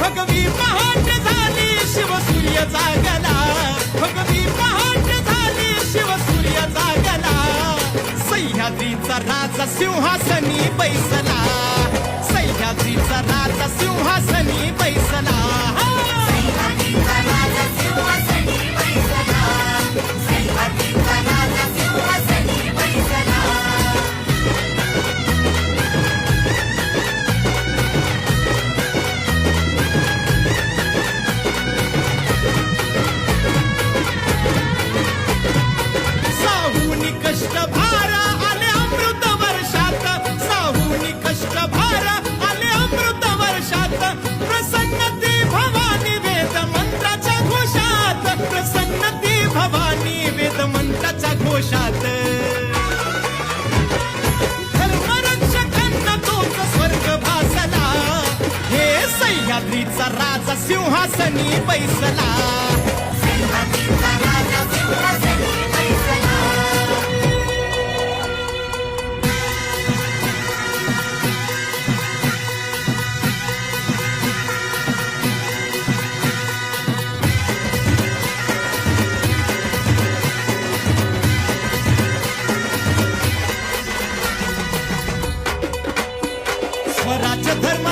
भगवी पहाट झाली शिवसूर्य जागला, भगवी पहाट झाली शिवसूर्य जागला. सह्याद्रीचा राजा सिंहासनी बैसला, सह्याद्रीचा राजा सिंहासनी बैसला. सह्याद्रीचा राजा सिंहासनी बैसला, सह्याद्रीचा राजा सिंहासनी बैसला. साहूनी कष्ट भार आले अमृत वर्षात, साहूनी कष्ट भार आले अमृत वर्षात. प्रसन्नती भवानी वेद मंत्राच्या घोषात, प्रसन्नती भवानी वेद मंत्राच्या घोषात. धर्मरक्षकांना तोच स्वर्ग भासला, हे सह्याद्रीचा राजा सिंहासनी बैसला. सह्याद्रीचा राजा सिंहासनी बैसला. स्वराज्य धर्म